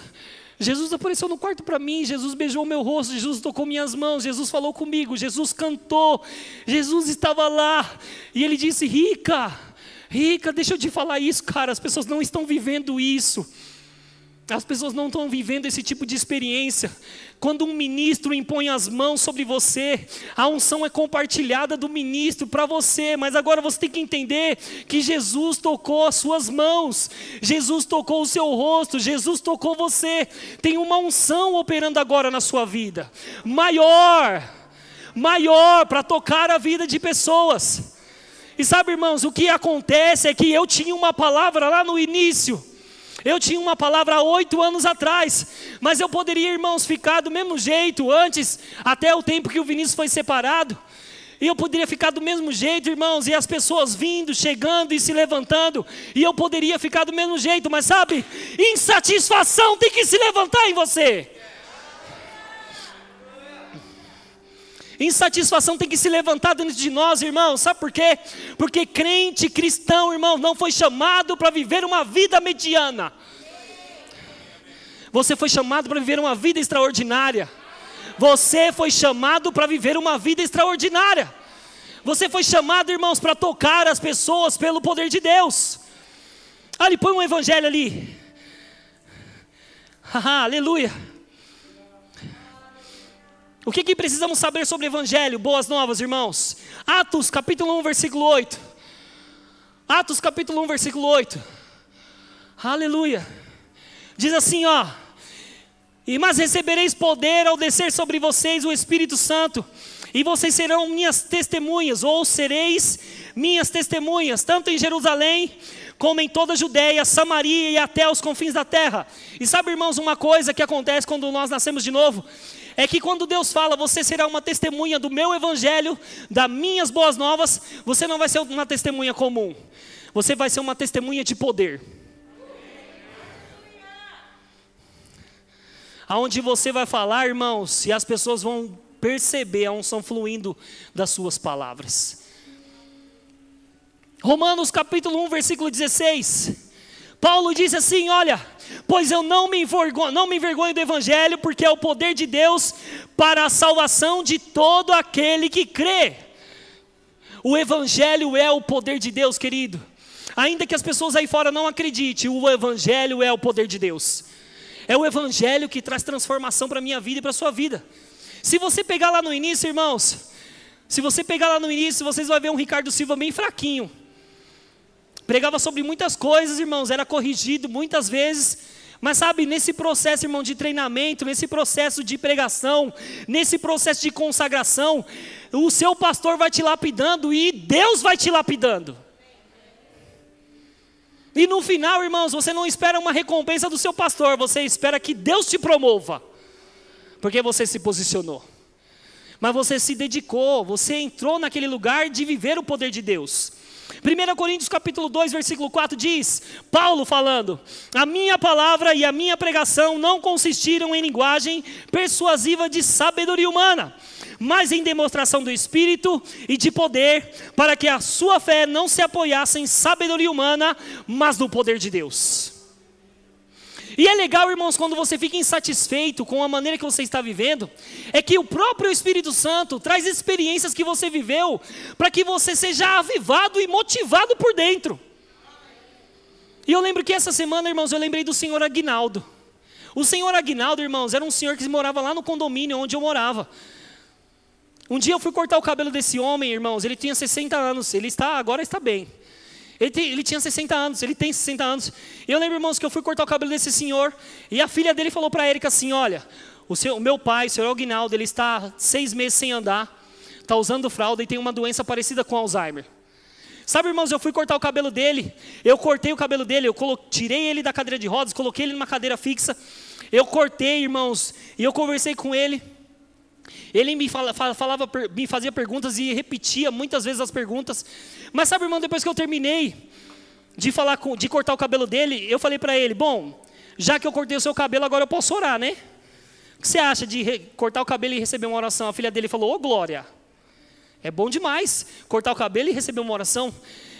Jesus apareceu no quarto para mim, Jesus beijou o meu rosto, Jesus tocou minhas mãos, Jesus falou comigo, Jesus cantou, Jesus estava lá, e ele disse, Rica, deixa eu te falar isso, cara, as pessoas não estão vivendo isso, as pessoas não estão vivendo esse tipo de experiência. Quando um ministro impõe as mãos sobre você, a unção é compartilhada do ministro para você, mas agora você tem que entender que Jesus tocou as suas mãos, Jesus tocou o seu rosto, Jesus tocou você. Tem uma unção operando agora na sua vida, maior para tocar a vida de pessoas. E sabe, irmãos, o que acontece é que eu tinha uma palavra lá no início, eu tinha uma palavra há 8 anos atrás, mas eu poderia, irmãos, ficar do mesmo jeito antes, até o tempo que o Vinícius foi separado, e eu poderia ficar do mesmo jeito, irmãos, e as pessoas vindo, chegando e se levantando, e eu poderia ficar do mesmo jeito, mas sabe, insatisfação tem que se levantar em você. Insatisfação tem que se levantar dentro de nós, irmãos. Sabe por quê? Porque crente cristão, irmão, não foi chamado para viver uma vida mediana. Você foi chamado para viver uma vida extraordinária. Você foi chamado para viver uma vida extraordinária. Você foi chamado, irmãos, para tocar as pessoas pelo poder de Deus. Ali, põe um evangelho ali. Aleluia. O que precisamos saber sobre o evangelho? Boas novas, irmãos. Atos capítulo 1, versículo 8. Atos capítulo 1, versículo 8. Aleluia. Diz assim, ó: mas recebereis poder ao descer sobre vocês o Espírito Santo, e vocês serão minhas testemunhas, ou sereis minhas testemunhas, tanto em Jerusalém, como em toda a Judeia, Samaria e até os confins da terra. E sabe, irmãos, uma coisa que acontece quando nós nascemos de novo, é que quando Deus fala, você será uma testemunha do meu evangelho, das minhas boas novas, você não vai ser uma testemunha comum, você vai ser uma testemunha de poder. Aonde você vai falar, irmãos, e as pessoas vão perceber a unção fluindo das suas palavras. Romanos capítulo 1, versículo 16. Paulo disse assim, olha: pois eu não me envergonho do evangelho, porque é o poder de Deus para a salvação de todo aquele que crê. O evangelho é o poder de Deus, querido. Ainda que as pessoas aí fora não acreditem, o evangelho é o poder de Deus. É o evangelho que traz transformação para a minha vida e para a sua vida. Se você pegar lá no início, irmãos, vocês vão ver um Ricardo Silva bem fraquinho. Pregava sobre muitas coisas, irmãos, era corrigido muitas vezes, mas sabe, nesse processo, irmão, de treinamento, nesse processo de pregação, nesse processo de consagração, o seu pastor vai te lapidando e Deus vai te lapidando. E no final, irmãos, você não espera uma recompensa do seu pastor, você espera que Deus te promova, porque você se posicionou. Mas você se dedicou, você entrou naquele lugar de viver o poder de Deus. 1 Coríntios capítulo 2, versículo 4 diz, Paulo falando, a minha palavra e a minha pregação não consistiram em linguagem persuasiva de sabedoria humana, mas em demonstração do Espírito e de poder, para que a sua fé não se apoiasse em sabedoria humana, mas no poder de Deus. E é legal, irmãos, quando você fica insatisfeito com a maneira que você está vivendo, é que o próprio Espírito Santo traz experiências que você viveu, para que você seja avivado e motivado por dentro. E eu lembro que essa semana, irmãos, eu lembrei do senhor Aguinaldo. O senhor Aguinaldo, irmãos, era um senhor que morava lá no condomínio onde eu morava. Um dia eu fui cortar o cabelo desse homem, irmãos, ele tinha 60 anos, agora está bem. Ele tinha 60 anos, ele tem 60 anos. E eu lembro, irmãos, que eu fui cortar o cabelo desse senhor, e a filha dele falou para a Érica assim, olha, o meu pai, o senhor Aguinaldo, ele está 6 meses sem andar, está usando fralda e tem uma doença parecida com Alzheimer. Sabe, irmãos, eu fui cortar o cabelo dele, eu cortei o cabelo dele, tirei ele da cadeira de rodas, coloquei ele numa cadeira fixa, eu cortei, irmãos, e eu conversei com ele. Ele me fazia perguntas e repetia muitas vezes as perguntas. Mas sabe, irmão, depois que eu terminei de cortar o cabelo dele, eu falei para ele, bom, já que eu cortei o seu cabelo, agora eu posso orar, né? O que você acha de cortar o cabelo e receber uma oração? A filha dele falou, ô glória, é bom demais cortar o cabelo e receber uma oração.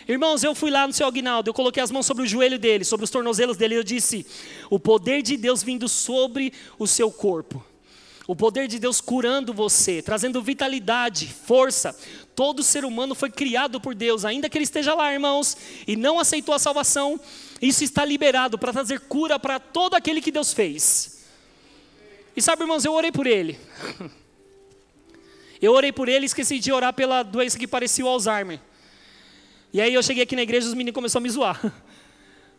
Irmãos, eu fui lá no seu Aguinaldo, eu coloquei as mãos sobre o joelho dele, sobre os tornozelos dele, e eu disse, o poder de Deus vindo sobre o seu corpo. O poder de Deus curando você, trazendo vitalidade, força. Todo ser humano foi criado por Deus, ainda que ele esteja lá, irmãos, e não aceitou a salvação, isso está liberado para trazer cura para todo aquele que Deus fez. E sabe, irmãos, eu orei por ele. Eu orei por ele e esqueci de orar pela doença que parecia o Alzheimer. E aí eu cheguei aqui na igreja e os meninos começaram a me zoar.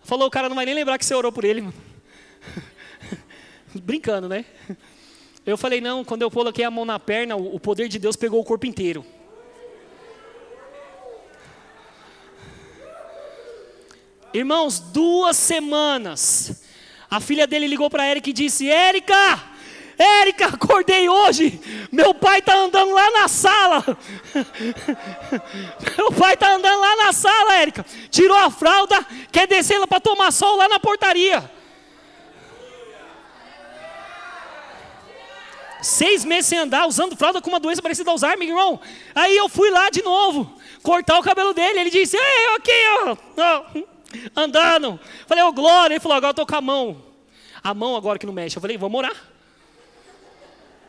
Falou, o cara não vai nem lembrar que você orou por ele. Brincando, né? Eu falei, não, quando eu coloquei a mão na perna, o poder de Deus pegou o corpo inteiro. Irmãos, 2 semanas, a filha dele ligou para a Érica e disse, Érica, acordei hoje, meu pai está andando lá na sala. Meu pai está andando lá na sala, Érica. Tirou a fralda, quer descer para tomar sol lá na portaria. 6 meses sem andar, usando fralda com uma doença parecida ao Alzheimer, irmão. Aí eu fui lá de novo, cortar o cabelo dele. Ele disse, ei, eu aqui, ó, andando. Falei, ô glória. Ele falou, agora eu estou com a mão agora que não mexe. Eu falei, vamos orar.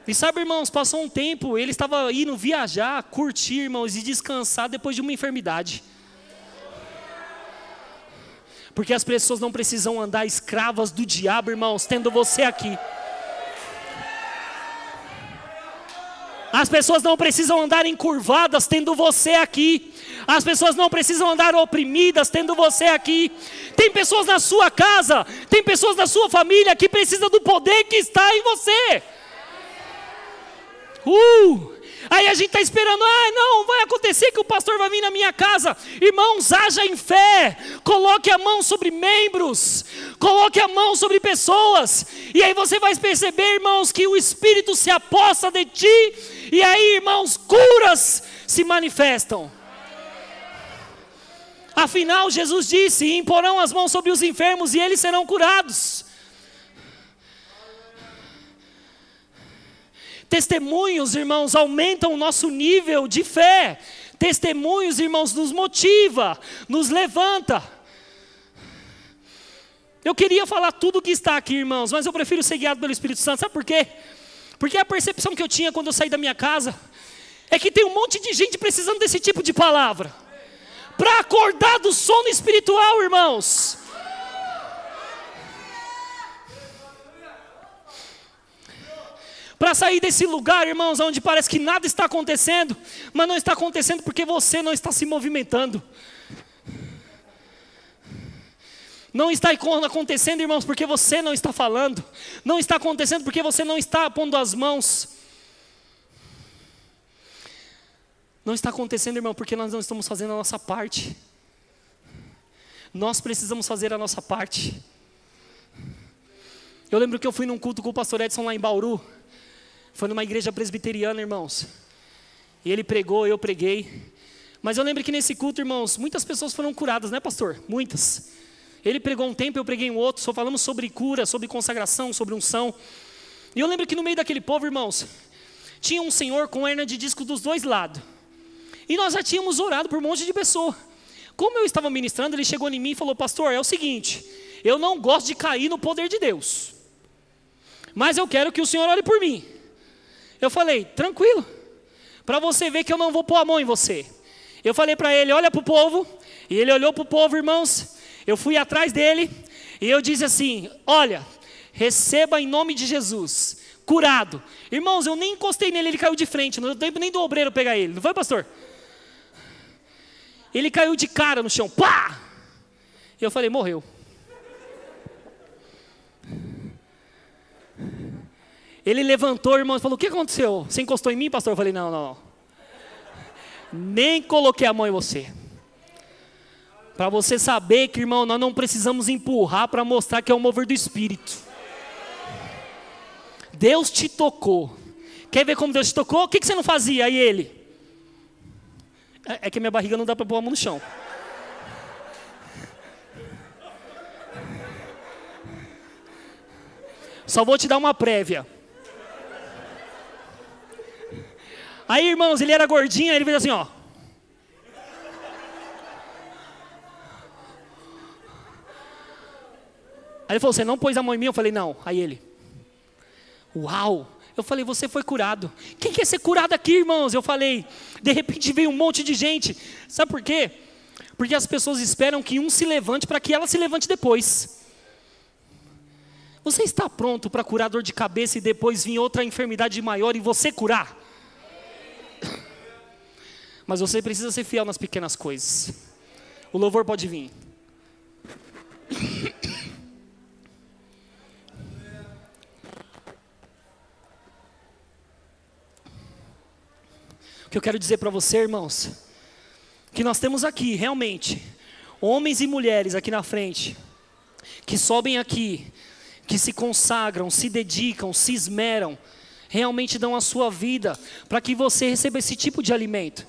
E sabe, irmãos, passou um tempo, ele estava indo viajar, curtir, irmãos, e descansar depois de uma enfermidade. Porque as pessoas não precisam andar escravas do diabo, irmãos, tendo você aqui. As pessoas não precisam andar encurvadas tendo você aqui. As pessoas não precisam andar oprimidas tendo você aqui. Tem pessoas na sua casa, tem pessoas na sua família que precisam do poder que está em você. Aí a gente está esperando, não, vai acontecer que o pastor vai vir na minha casa. Irmãos, haja em fé, coloque a mão sobre membros, coloque a mão sobre pessoas, e aí você vai perceber, irmãos, que o Espírito se aposta de ti, e aí, irmãos, curas se manifestam. Afinal, Jesus disse, imporão as mãos sobre os enfermos e eles serão curados. Testemunhos, irmãos, aumentam o nosso nível de fé. Testemunhos, irmãos, nos motiva, nos levanta. Eu queria falar tudo o que está aqui, irmãos, mas eu prefiro ser guiado pelo Espírito Santo. Sabe por quê? Porque a percepção que eu tinha quando eu saí da minha casa é que tem um monte de gente precisando desse tipo de palavra para acordar do sono espiritual, irmãos. Para sair desse lugar, irmãos, onde parece que nada está acontecendo, mas não está acontecendo porque você não está se movimentando. Não está acontecendo, irmãos, porque você não está falando. Não está acontecendo porque você não está pondo as mãos. Não está acontecendo, irmão, porque nós não estamos fazendo a nossa parte. Nós precisamos fazer a nossa parte. Eu lembro que eu fui num culto com o pastor Edson lá em Bauru. Foi numa igreja presbiteriana, irmãos. E ele pregou, eu preguei. Mas eu lembro que nesse culto, irmãos, muitas pessoas foram curadas, né, pastor? Muitas. Ele pregou um tempo, eu preguei um outro. Só falamos sobre cura, sobre consagração, sobre unção. E eu lembro que no meio daquele povo, irmãos, tinha um senhor com hernia de disco dos dois lados. E nós já tínhamos orado por um monte de pessoa. Como eu estava ministrando, ele chegou em mim e falou: pastor, é o seguinte, eu não gosto de cair no poder de Deus, mas eu quero que o senhor ore por mim. Eu falei: tranquilo, para você ver que eu não vou pôr a mão em você. Eu falei para ele: olha para o povo. E ele olhou para o povo, irmãos. Eu fui atrás dele e eu disse assim: olha, receba em nome de Jesus, curado. Irmãos, eu nem encostei nele, ele caiu de frente, não deu tempo nem do obreiro pegar ele, não foi, pastor? Ele caiu de cara no chão, pá! E eu falei: morreu. Ele levantou, irmão, e falou: o que aconteceu? Você encostou em mim, pastor? Eu falei: não. Nem coloquei a mão em você. Para você saber que, irmão, nós não precisamos empurrar para mostrar que é o mover do Espírito. Deus te tocou. Quer ver como Deus te tocou? O que você não fazia? Aí ele: é que minha barriga não dá para pôr a mão no chão. Só vou te dar uma prévia. Aí, irmãos, ele era gordinho, aí ele fez assim, ó. Aí ele falou: você não pôs a mão em mim? Eu falei: não. Aí ele: uau. Eu falei: você foi curado. Quem quer ser curado aqui, irmãos? Eu falei. De repente veio um monte de gente. Sabe por quê? Porque as pessoas esperam que um se levante para que ela se levante depois. Você está pronto para curar dor de cabeça e depois vir outra enfermidade maior e você curar? Mas você precisa ser fiel nas pequenas coisas. O louvor pode vir. O que eu quero dizer para você, irmãos, que nós temos aqui, realmente, homens e mulheres aqui na frente, que sobem aqui, que se consagram, se dedicam, se esmeram, realmente dão a sua vida para que você receba esse tipo de alimento.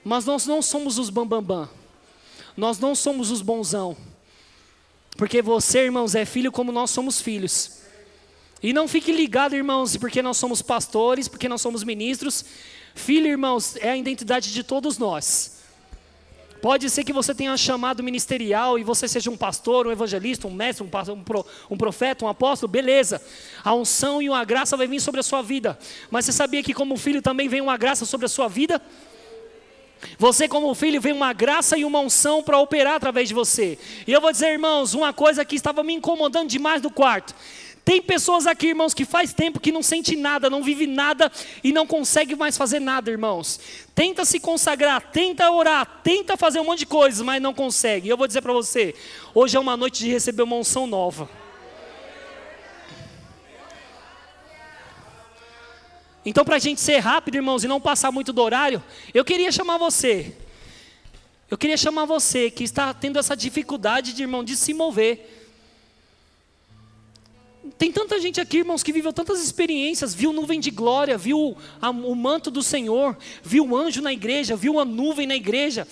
Mas nós não somos os bambambam, nós não somos os bonzão, porque você, irmãos, é filho como nós somos filhos. E não fique ligado, irmãos, porque nós somos pastores, porque nós somos ministros. Filho, irmãos, é a identidade de todos nós. Pode ser que você tenha um chamado ministerial e você seja um pastor, um evangelista, um mestre, um profeta, um apóstolo, beleza. A unção e a graça vai vir sobre a sua vida. Mas você sabia que como filho também vem uma graça sobre a sua vida? Você como filho vem uma graça e uma unção para operar através de você. E eu vou dizer, irmãos, uma coisa que estava me incomodando demais no quarto. Tem pessoas aqui, irmãos, que faz tempo que não sente nada, não vive nada e não consegue mais fazer nada, irmãos. Tenta se consagrar, tenta orar, tenta fazer um monte de coisas, mas não consegue. E eu vou dizer para você, hoje é uma noite de receber uma unção nova. Então, para a gente ser rápido, irmãos, e não passar muito do horário, eu queria chamar você. Eu queria chamar você que está tendo essa dificuldade de, irmão, de se mover. Tem tanta gente aqui, irmãos, que viveu tantas experiências, viu nuvem de glória, viu o manto do Senhor, viu um anjo na igreja, viu uma nuvem na igreja,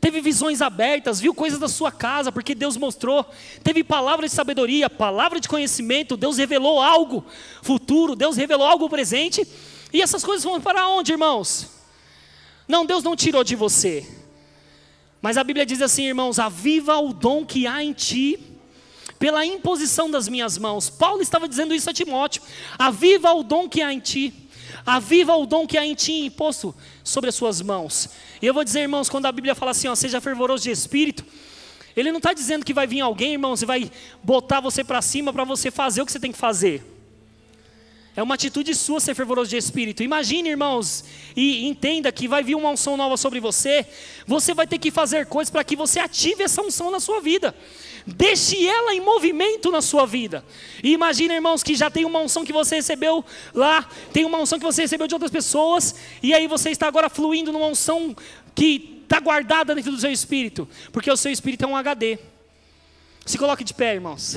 teve visões abertas, viu coisas da sua casa, porque Deus mostrou, teve palavra de sabedoria, palavra de conhecimento, Deus revelou algo futuro, Deus revelou algo presente, e essas coisas vão para onde, irmãos? Não, Deus não tirou de você, mas a Bíblia diz assim, irmãos: aviva o dom que há em ti, pela imposição das minhas mãos. Paulo estava dizendo isso a Timóteo: aviva o dom que há em ti, aviva o dom que há em ti imposto sobre as suas mãos. E eu vou dizer, irmãos, quando a Bíblia fala assim, ó, seja fervoroso de espírito, ele não está dizendo que vai vir alguém, irmãos, e vai botar você para cima para você fazer o que você tem que fazer. É uma atitude sua ser fervoroso de espírito. Imagine, irmãos, e entenda que vai vir uma unção nova sobre você. Você vai ter que fazer coisas para que você ative essa unção na sua vida. Deixe ela em movimento na sua vida. E imagine, irmãos, que já tem uma unção que você recebeu lá, tem uma unção que você recebeu de outras pessoas, e aí você está agora fluindo numa unção que está guardada dentro do seu espírito, porque o seu espírito é um HD. Se coloque de pé, irmãos.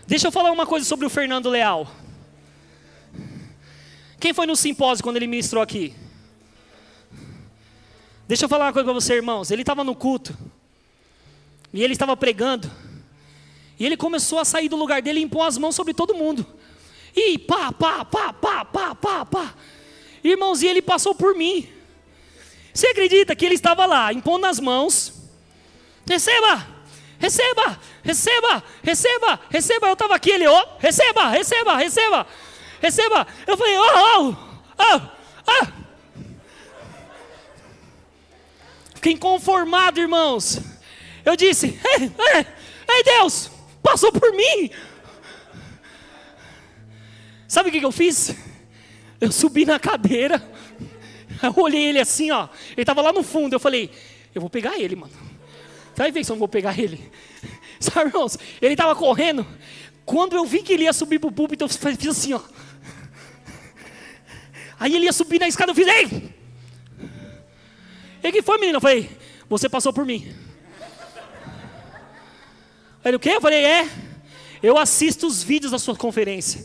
Deixa eu falar uma coisa sobre o Fernando Leal. Quem foi no simpósio quando ele ministrou aqui? Deixa eu falar uma coisa para você, irmãos. Ele estava no culto. E ele estava pregando. E ele começou a sair do lugar dele e impor as mãos sobre todo mundo. E pá, pá, pá, pá, pá, pá, pá. Irmãos, e ele passou por mim. Você acredita que ele estava lá, impondo as mãos? Receba, receba, receba, receba, receba. Eu estava aqui, ele, ó, receba, receba, receba, receba. Eu falei, Fiquei inconformado, irmãos. Eu disse, ei Deus, passou por mim. Sabe o que eu fiz? Eu subi na cadeira, eu olhei ele assim, ó. Ele estava lá no fundo, eu falei, eu vou pegar ele, mano. Vai ver se eu não vou pegar ele. Sabe, irmãos, ele estava correndo. Quando eu vi que ele ia subir para o púlpito, eu fiz assim, ó. Aí ele ia subir na escada, eu fiz, ei! E que foi, menino? Eu falei, você passou por mim. Ele, o quê? Eu falei, eu assisto os vídeos da sua conferência.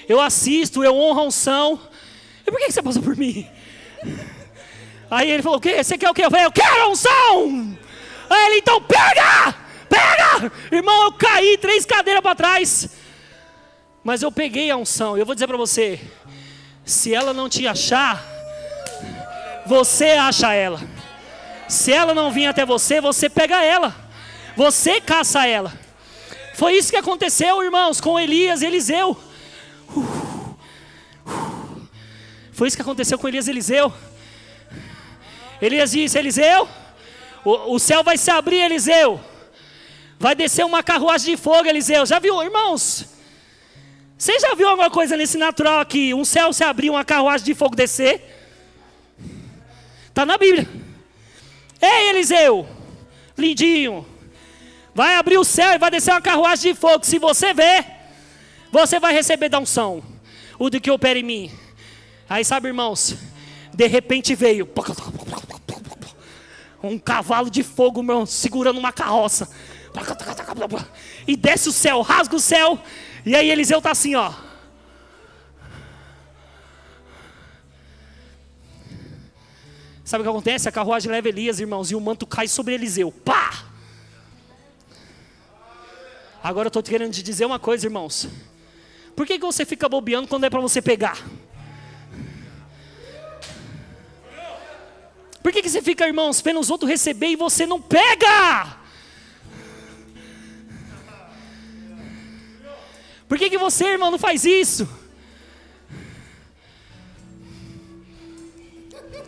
Eu assisto, eu honro a unção. E por que você passou por mim? Aí ele falou, o quê? Você quer o quê? Eu falei, eu quero a unção! Aí ele, então pega! Pega! Irmão, eu caí 3 cadeiras para trás. Mas eu peguei a unção. Eu vou dizer para você, se ela não te achar, você acha ela. Se ela não vir até você, você pega ela. Você caça ela. Foi isso que aconteceu, irmãos, com Elias e Eliseu. Foi isso que aconteceu com Elias e Eliseu. Elias disse, Eliseu, o céu vai se abrir, Eliseu. Vai descer uma carruagem de fogo, Eliseu. Já viu, irmãos? Você já viu alguma coisa nesse natural aqui? Um céu se abrir, uma carruagem de fogo descer? Está na Bíblia. Ei, Eliseu, lindinho. Vai abrir o céu e vai descer uma carruagem de fogo. Se você ver, você vai receber da unção. O do que opera em mim. Aí sabe, irmãos, de repente veio um cavalo de fogo, irmão, segurando uma carroça. E desce o céu, rasga o céu. E aí Eliseu está assim, ó. Sabe o que acontece? A carruagem leva Elias, irmãos, e o manto cai sobre Eliseu. Pá! Agora eu estou querendo te dizer uma coisa, irmãos. Por que você fica bobeando quando é para você pegar? Por que você fica, irmãos, vendo os outros receber e você não pega? Por que você, irmão, não faz isso?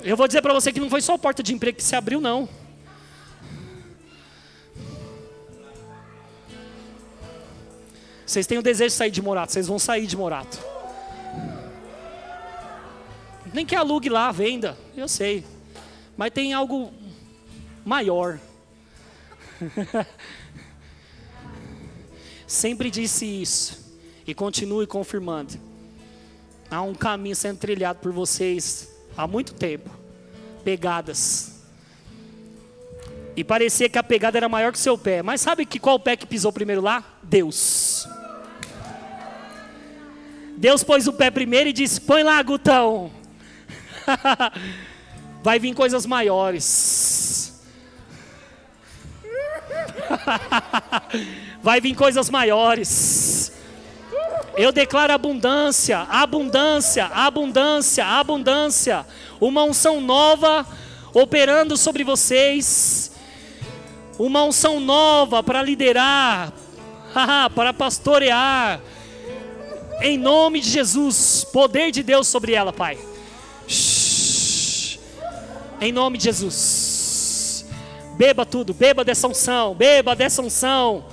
Eu vou dizer para você que não foi só a porta de emprego que se abriu, não. Vocês têm o desejo de sair de Morato, vocês vão sair de Morato. Nem que alugue lá, venda, eu sei. Mas tem algo maior. Sempre disse isso. E continue confirmando. Há um caminho sendo trilhado por vocês há muito tempo. Pegadas. E parecia que a pegada era maior que o seu pé. Mas sabe qual pé que pisou primeiro lá? Deus. Deus pôs o pé primeiro e disse, põe lá, Gutão. Vai vir coisas maiores. Vai vir coisas maiores. Eu declaro abundância, abundância, abundância, abundância. Uma unção nova operando sobre vocês. Uma unção nova para liderar, para pastorear. Em nome de Jesus, poder de Deus sobre ela, Pai. Em nome de Jesus. Beba tudo, beba dessa unção, beba dessa unção.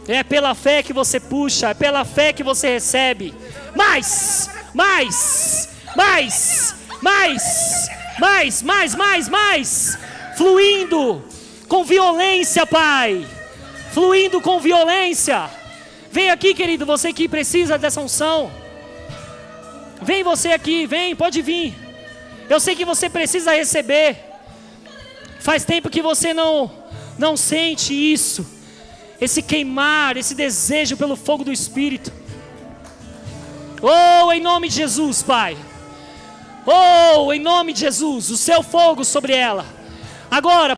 É pela fé que você puxa, é pela fé que você recebe. Mais, mais, mais, mais, mais, mais, mais, mais. Fluindo com violência, Pai. Fluindo com violência. Vem aqui, querido, você que precisa dessa unção. Vem você aqui, vem, pode vir. Eu sei que você precisa receber. Faz tempo que você não sente isso. Esse queimar, esse desejo pelo fogo do Espírito. Oh, em nome de Jesus, Pai. Oh, em nome de Jesus, o seu fogo sobre ela. Agora,